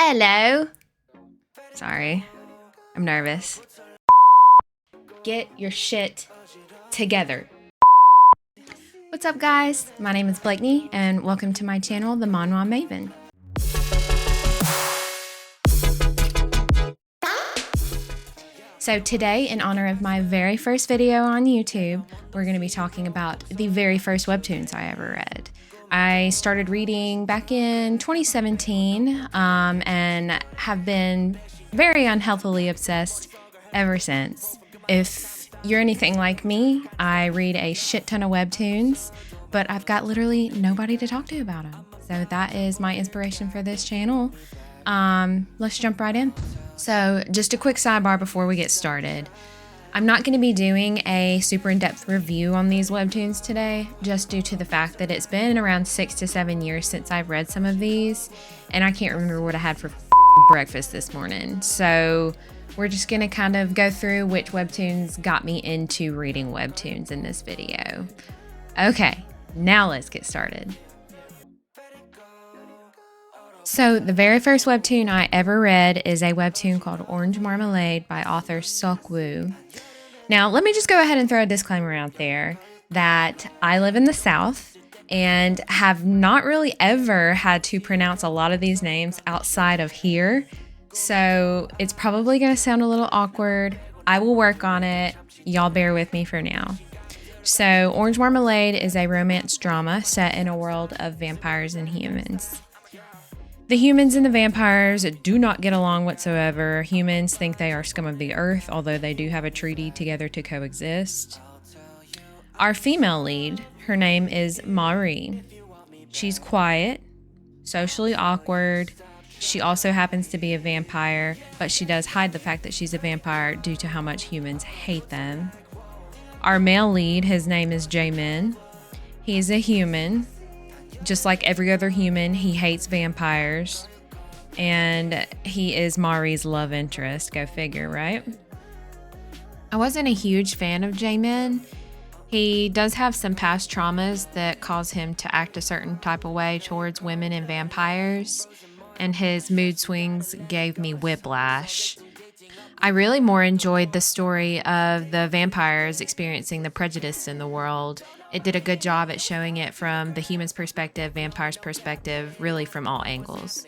Hello. Sorry, I'm nervous. Get your shit together. What's up, guys? My name is Blakeney, and welcome to my channel, The Manhwa Maven. So today, in honor of my very first video on YouTube, we're going to be talking about the very first webtoons I ever read. I started reading back in 2017 and have been very unhealthily obsessed ever since. If you're anything like me, I read a shit ton of webtoons, but I've got literally nobody to talk to about them. So that is my inspiration for this channel. Let's jump right in. So just a quick sidebar before we get started. I'm not going to be doing a super in-depth review on these webtoons today, just due to the fact that it's been around 6 to 7 years since I've read some of these, and I can't remember what I had for breakfast this morning. So we're just going to kind of go through which webtoons got me into reading webtoons in this video. Okay, now let's get started. So the very first webtoon I ever read is a webtoon called Orange Marmalade by author Seok-woo. Now, let me just go ahead and throw a disclaimer out there that I live in the South and have not really ever had to pronounce a lot of these names outside of here. So it's probably going to sound a little awkward. I will work on it. Y'all bear with me for now. So Orange Marmalade is a romance drama set in a world of vampires and humans. The humans and the vampires do not get along whatsoever. Humans think they are scum of the earth, although they do have a treaty together to coexist. Our female lead, her name is Marie. She's quiet, socially awkward. She also happens to be a vampire, but she does hide the fact that she's a vampire due to how much humans hate them. Our male lead, his name is Jaemin. He's a human. Just like every other human, he hates vampires, and he is Marie's love interest. Go figure, right? I wasn't a huge fan of Jaemin. He does have some past traumas that cause him to act a certain type of way towards women and vampires, and his mood swings gave me whiplash. I really more enjoyed the story of the vampires experiencing the prejudice in the world. It did a good job at showing it from the human's perspective, vampire's perspective, really from all angles.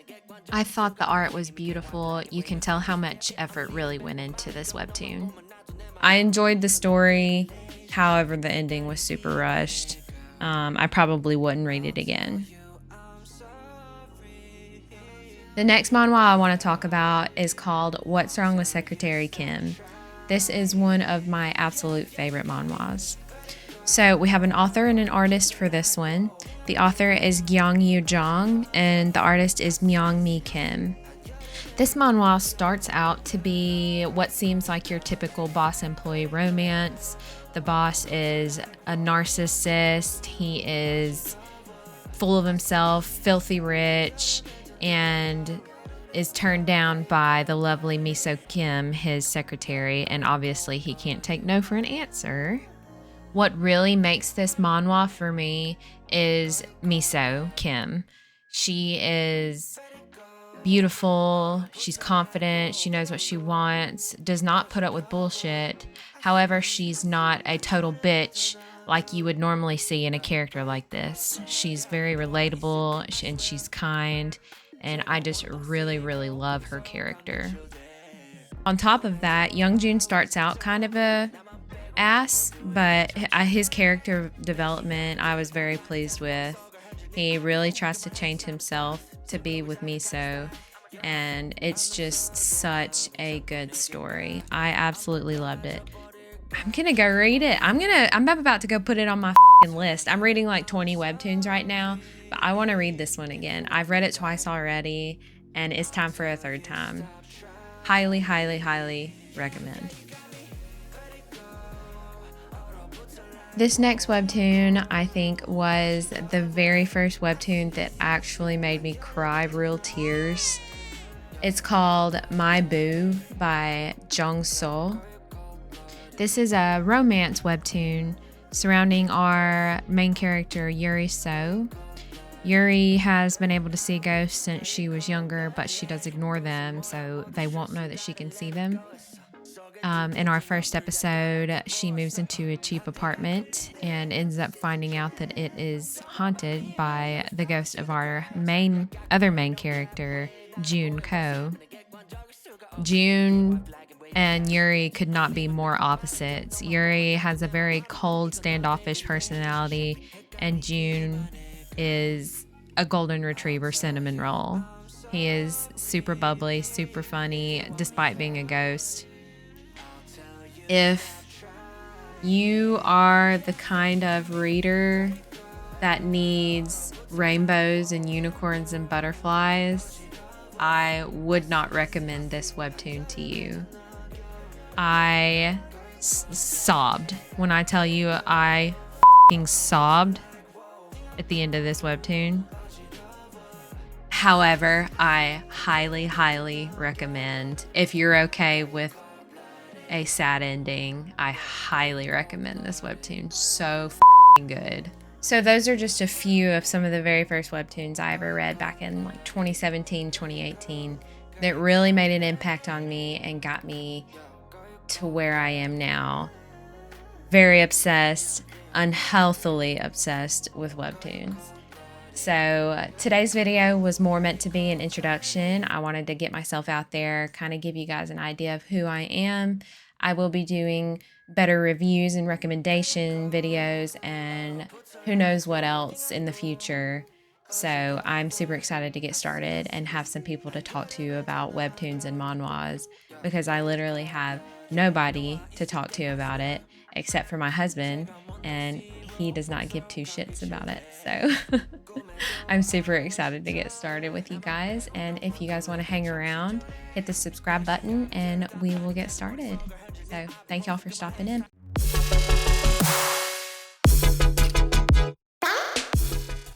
I thought the art was beautiful. You can tell how much effort really went into this webtoon. I enjoyed the story, however the ending was super rushed. I probably wouldn't read it again. The next manhwa I want to talk about is called What's Wrong with Secretary Kim. This is one of my absolute favorite manhwas. So we have an author and an artist for this one. The author is Gyang-yu Jong and the artist is Myung-mi Kim. This manhwa starts out to be what seems like your typical boss-employee romance. The boss is a narcissist. He is full of himself, filthy rich, and is turned down by the lovely Miso Kim, his secretary, and obviously he can't take no for an answer. What really makes this manhwa for me is Miso Kim. She is beautiful, she's confident, she knows what she wants, does not put up with bullshit. However, she's not a total bitch like you would normally see in a character like this. She's very relatable and she's kind, and I just really, really love her character. On top of that, Youngjun starts out kind of a ass, but his character development I was very pleased with. He really tries to change himself to be with Miso, and it's just such a good story. I absolutely loved it. I'm gonna go read it. I'm about to go put it on my list. I'm reading like 20 webtoons right now, but I want to read this one again. I've read it twice already, and it's time for a third time. Highly, highly, highly recommend. This next webtoon, I think, was the very first webtoon that actually made me cry real tears. It's called My Boo by Jung So. This is a romance webtoon surrounding our main character, Yuri So. Yuri has been able to see ghosts since she was younger, but she does ignore them, so they won't know that she can see them. In our first episode, she moves into a cheap apartment and ends up finding out that it is haunted by the ghost of our other main character, June Ko. June and Yuri could not be more opposites. Yuri has a very cold, standoffish personality, and June is a golden retriever cinnamon roll. He is super bubbly, super funny, despite being a ghost. If you are the kind of reader that needs rainbows and unicorns and butterflies, I would not recommend this webtoon to you. I sobbed. When I tell you I f***ing sobbed at the end of this webtoon. However, I highly, highly recommend, if you're okay with a sad ending, I highly recommend this webtoon. So f***ing good. So those are just a few of some of the very first webtoons I ever read back in like 2017, 2018 that really made an impact on me and got me to where I am now. Very obsessed, unhealthily obsessed with webtoons. So today's video was more meant to be an introduction. I wanted to get myself out there, kind of give you guys an idea of who I am. I will be doing better reviews and recommendation videos and who knows what else in the future. So I'm super excited to get started and have some people to talk to about webtoons and manhwas, because I literally have nobody to talk to about it except for my husband, and he does not give two shits about it. So I'm super excited to get started with you guys. And if you guys want to hang around, hit the subscribe button and we will get started. So thank y'all for stopping in.